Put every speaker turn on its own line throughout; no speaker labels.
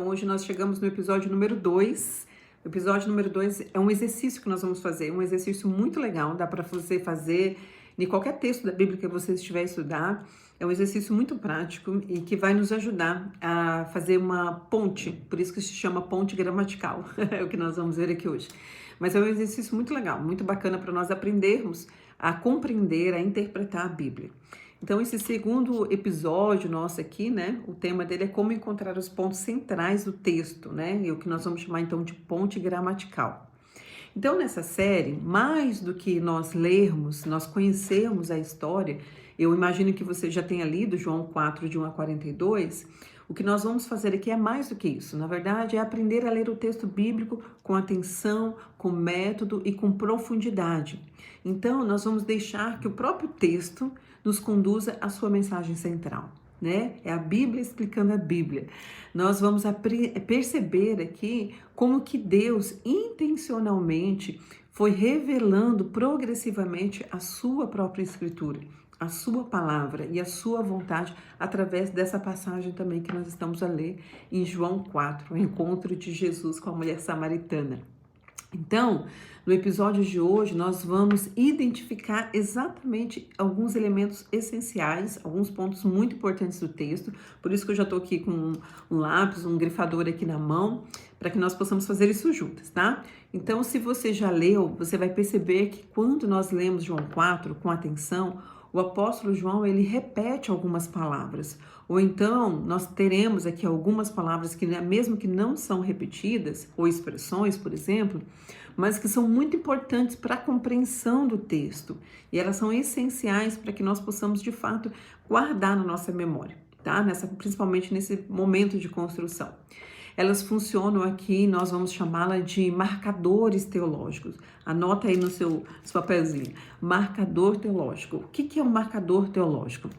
Hoje nós chegamos no episódio número 2. O episódio número 2 é um exercício que nós vamos fazer, um exercício muito legal, dá para você fazer em qualquer texto da Bíblia que você estiver a estudar. É um exercício muito prático e que vai nos ajudar a fazer uma ponte, por isso que se chama ponte gramatical, é o que nós vamos ver aqui hoje. Mas é um exercício muito legal, muito bacana para nós aprendermos a compreender, a interpretar a Bíblia. Então, esse segundo episódio nosso aqui, né, o tema dele é como encontrar os pontos centrais do texto, né, e o que nós vamos chamar então de ponte gramatical. Então, nessa série, mais do que nós lermos, nós conhecermos a história, eu imagino que você já tenha lido João 4, de 1 a 42, o que nós vamos fazer aqui é mais do que isso. Na verdade, é aprender a ler o texto bíblico com atenção, com método e com profundidade. Então, nós vamos deixar que o próprio texto nos conduza à sua mensagem central, né? É a Bíblia explicando a Bíblia. Nós vamos perceber aqui como que Deus intencionalmente foi revelando progressivamente a sua própria escritura, a sua palavra e a sua vontade através dessa passagem também que nós estamos a ler em João 4, o encontro de Jesus com a mulher samaritana. Então, no episódio de hoje, nós vamos identificar exatamente alguns elementos essenciais, alguns pontos muito importantes do texto, por isso que eu já estou aqui com um lápis, um grifador aqui na mão, para que nós possamos fazer isso juntas, tá? Então, se você já leu, você vai perceber que quando nós lemos João 4 com atenção, o apóstolo João, ele repete algumas palavras, ou então nós teremos aqui algumas palavras que mesmo que não são repetidas, ou expressões, por exemplo, mas que são muito importantes para a compreensão do texto, e elas são essenciais para que nós possamos, de fato, guardar na nossa memória, tá? principalmente nesse momento de construção. Elas funcionam aqui, nós vamos chamá-la de marcadores teológicos. Anota aí no seu papelzinho, marcador teológico. O que é um marcador teológico?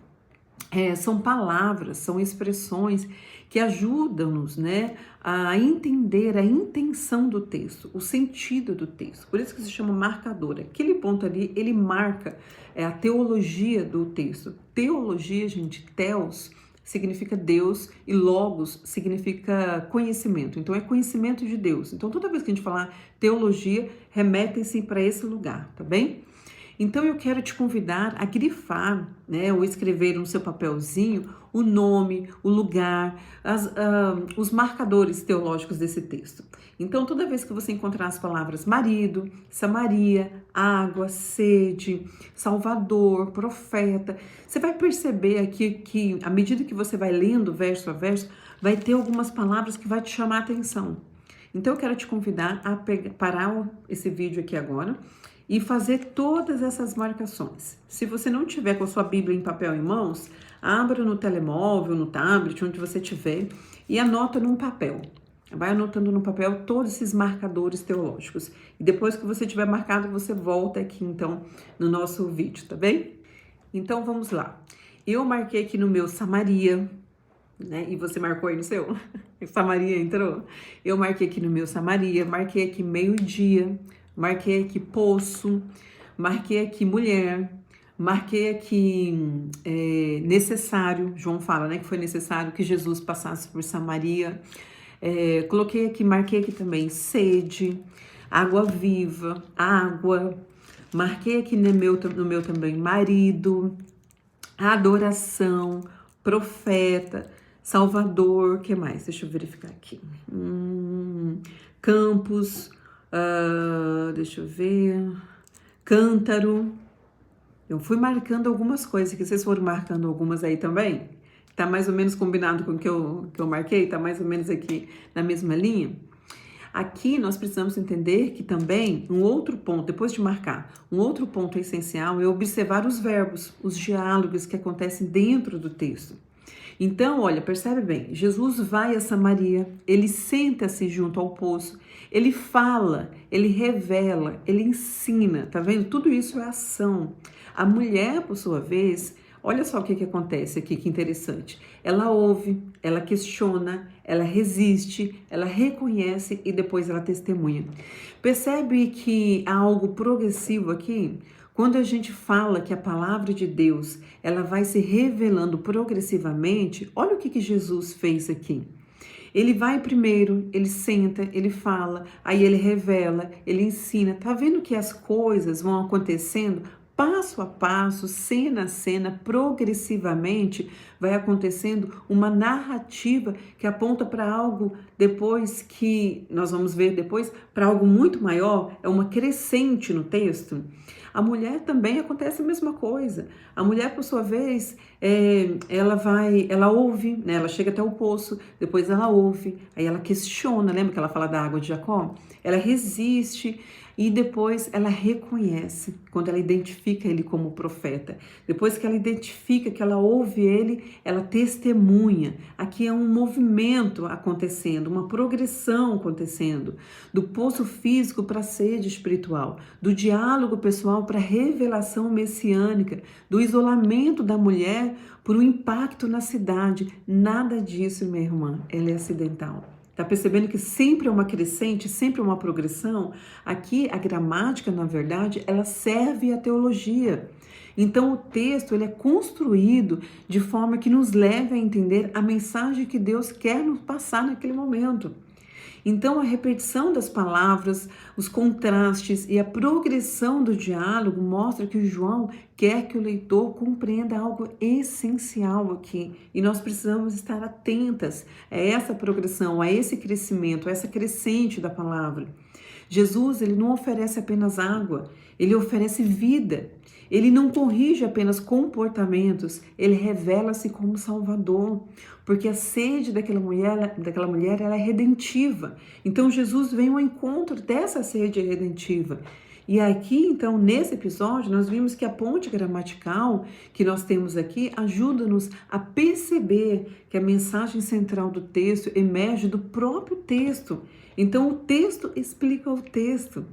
São palavras, são expressões que ajudam-nos, né, a entender a intenção do texto, o sentido do texto. Por isso que se chama marcador. Aquele ponto ali, ele marca a teologia do texto. Teologia, gente, theos, significa Deus e logos significa conhecimento. Então, é conhecimento de Deus. Então, toda vez que a gente falar teologia, remetem-se para esse lugar, tá bem? Então, eu quero te convidar a grifar, né, ou escrever no seu papelzinho o nome, o lugar, os marcadores teológicos desse texto. Então, toda vez que você encontrar as palavras marido, Samaria, água, sede, Salvador, profeta, você vai perceber aqui que, à medida que você vai lendo verso a verso, vai ter algumas palavras que vai te chamar a atenção. Então, eu quero te convidar a parar esse vídeo aqui agora e fazer todas essas marcações. Se você não tiver com a sua Bíblia em papel em mãos, abra no telemóvel, no tablet, onde você tiver, e anota num papel. Vai anotando no papel todos esses marcadores teológicos. E depois que você tiver marcado, você volta aqui, então, no nosso vídeo, tá bem? Então, vamos lá. Eu marquei aqui no meu Samaria, né? E você marcou aí no seu? Samaria entrou? Eu marquei aqui no meu Samaria, marquei aqui meio-dia, marquei aqui poço, marquei aqui mulher, marquei aqui necessário. João fala, né, que foi necessário que Jesus passasse por Samaria. Coloquei aqui, marquei aqui também sede, água viva, água. Marquei aqui no meu também marido, adoração, profeta, Salvador, o que mais? Deixa eu verificar aqui. Campos, deixa eu ver, cântaro. Eu fui marcando algumas coisas, que vocês foram marcando algumas aí também? Tá mais ou menos combinado com o que eu marquei? Tá mais ou menos aqui na mesma linha? Aqui nós precisamos entender que também um outro ponto, depois de marcar, um outro ponto essencial é observar os verbos, os diálogos que acontecem dentro do texto. Então, olha, percebe bem, Jesus vai a Samaria, ele senta-se junto ao poço, ele fala, ele revela, ele ensina, tá vendo? Tudo isso é ação. A mulher, por sua vez, olha só o que acontece aqui, que interessante. Ela ouve, ela questiona, ela resiste, ela reconhece e depois ela testemunha. Percebe que há algo progressivo aqui? Quando a gente fala que a palavra de Deus, ela vai se revelando progressivamente, olha o que Jesus fez aqui. Ele vai primeiro, ele senta, ele fala, aí ele revela, ele ensina. Tá vendo que as coisas vão acontecendo passo a passo, cena a cena, progressivamente vai acontecendo uma narrativa que aponta para algo depois que nós vamos ver depois, para algo muito maior, é uma crescente no texto. A mulher também acontece a mesma coisa. A mulher, por sua vez, ela ouve, né? Ela chega até o poço, depois ela ouve, aí ela questiona, lembra que ela fala da água de Jacó? Ela resiste e depois ela reconhece, quando ela identifica ele como profeta. Depois que ela identifica, que ela ouve ele, ela testemunha. Aqui é um movimento acontecendo, uma progressão acontecendo, do poço físico para a sede espiritual, do diálogo pessoal para a revelação messiânica, do isolamento da mulher por um impacto na cidade. Nada disso, minha irmã, ela é acidental. Tá percebendo que sempre é uma crescente, sempre é uma progressão? Aqui a gramática, na verdade, ela serve à teologia. Então o texto ele é construído de forma que nos leve a entender a mensagem que Deus quer nos passar naquele momento. Então, a repetição das palavras, os contrastes e a progressão do diálogo mostra que o João quer que o leitor compreenda algo essencial aqui. E nós precisamos estar atentas a essa progressão, a esse crescimento, a essa crescente da palavra. Jesus, ele não oferece apenas água, ele oferece vida. Ele não corrige apenas comportamentos, ele revela-se como Salvador, porque a sede daquela mulher ela é redentiva. Então Jesus vem ao encontro dessa sede redentiva. E aqui, então, nesse episódio, nós vimos que a ponte gramatical que nós temos aqui ajuda-nos a perceber que a mensagem central do texto emerge do próprio texto. Então, o texto explica o texto.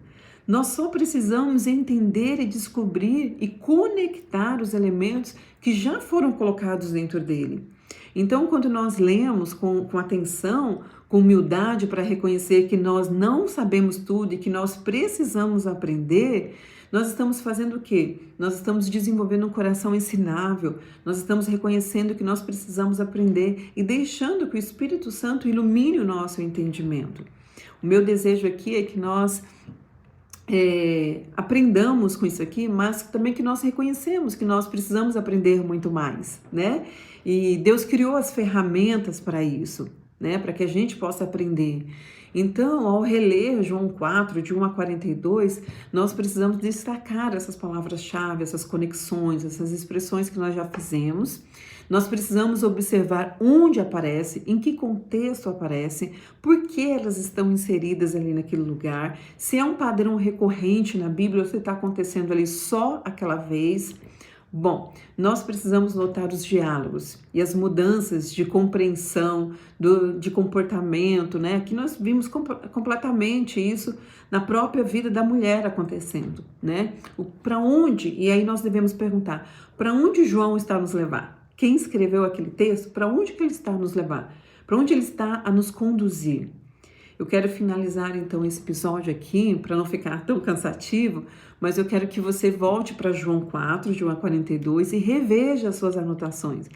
Nós só precisamos entender e descobrir e conectar os elementos que já foram colocados dentro dele. Então, quando nós lemos com atenção, com humildade para reconhecer que nós não sabemos tudo e que nós precisamos aprender, nós estamos fazendo o quê? Nós estamos desenvolvendo um coração ensinável, nós estamos reconhecendo que nós precisamos aprender e deixando que o Espírito Santo ilumine o nosso entendimento. O meu desejo aqui é que nós aprendamos com isso aqui, mas também que nós reconhecemos que nós precisamos aprender muito mais, né? E Deus criou as ferramentas para isso, né? Para que a gente possa aprender. Então, ao reler João 4, de 1 a 42, nós precisamos destacar essas palavras-chave, essas conexões, essas expressões que nós já fizemos. Nós precisamos observar onde aparece, em que contexto aparece, por que elas estão inseridas ali naquele lugar, se é um padrão recorrente na Bíblia ou se está acontecendo ali só aquela vez. Bom, nós precisamos notar os diálogos e as mudanças de compreensão, de comportamento, né? Que nós vimos completamente isso na própria vida da mulher acontecendo, né? Para onde, e aí nós devemos perguntar, para onde João está nos levar? Quem escreveu aquele texto, para onde que ele está a nos levar? Para onde ele está a nos conduzir? Eu quero finalizar então esse episódio aqui, para não ficar tão cansativo, mas eu quero que você volte para João 4, João 42 e reveja as suas anotações.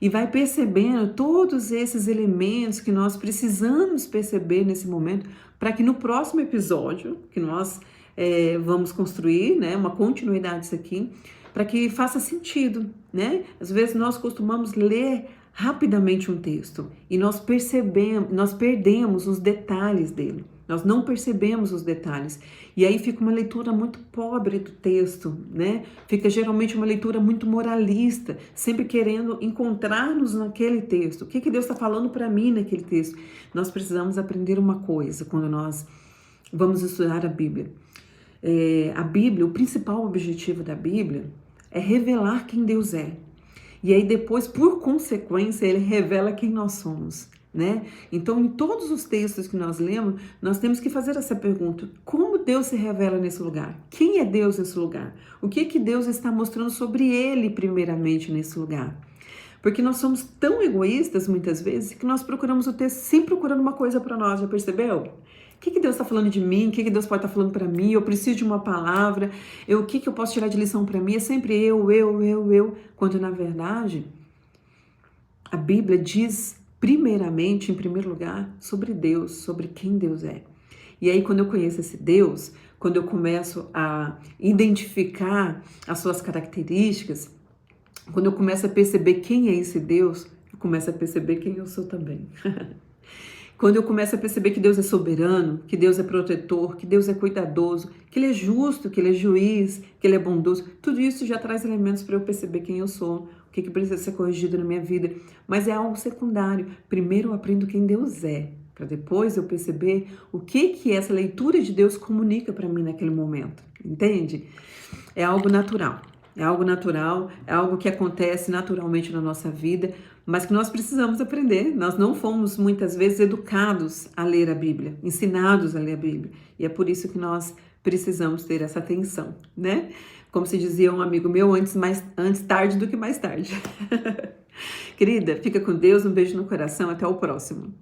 E vai percebendo todos esses elementos que nós precisamos perceber nesse momento, para que no próximo episódio, que nós vamos construir, né, uma continuidade disso aqui, para que faça sentido, né? Às vezes nós costumamos ler rapidamente um texto e nós perdemos os detalhes dele. Nós não percebemos os detalhes. E aí fica uma leitura muito pobre do texto, né? Fica geralmente uma leitura muito moralista, sempre querendo encontrar-nos naquele texto. O que Deus está falando para mim naquele texto? Nós precisamos aprender uma coisa quando nós vamos estudar a Bíblia. A Bíblia, o principal objetivo da Bíblia é revelar quem Deus é. E aí depois, por consequência, ele revela quem nós somos, né? Então, em todos os textos que nós lemos, nós temos que fazer essa pergunta: como Deus se revela nesse lugar? Quem é Deus nesse lugar? O que Deus está mostrando sobre ele, primeiramente, nesse lugar? Porque nós somos tão egoístas, muitas vezes, que nós procuramos o texto sempre procurando uma coisa para nós, já percebeu? O que Deus está falando de mim? O que Deus pode estar falando para mim? Eu preciso de uma palavra. O que eu posso tirar de lição para mim? É sempre eu. Quando, na verdade, a Bíblia diz primeiramente, em primeiro lugar, sobre Deus, sobre quem Deus é. E aí, quando eu conheço esse Deus, quando eu começo a identificar as suas características, quando eu começo a perceber quem é esse Deus, eu começo a perceber quem eu sou também. Quando eu começo a perceber que Deus é soberano, que Deus é protetor, que Deus é cuidadoso, que Ele é justo, que Ele é juiz, que Ele é bondoso, tudo isso já traz elementos para eu perceber quem eu sou, o que precisa ser corrigido na minha vida. Mas é algo secundário. Primeiro eu aprendo quem Deus é, para depois eu perceber o que essa leitura de Deus comunica para mim naquele momento. Entende? É algo natural. É algo natural, é algo que acontece naturalmente na nossa vida, mas que nós precisamos aprender. Nós não fomos muitas vezes educados a ler a Bíblia, ensinados a ler a Bíblia. E é por isso que nós precisamos ter essa atenção, né? Como se dizia um amigo meu, antes tarde do que mais tarde. Querida, fica com Deus, um beijo no coração, até o próximo.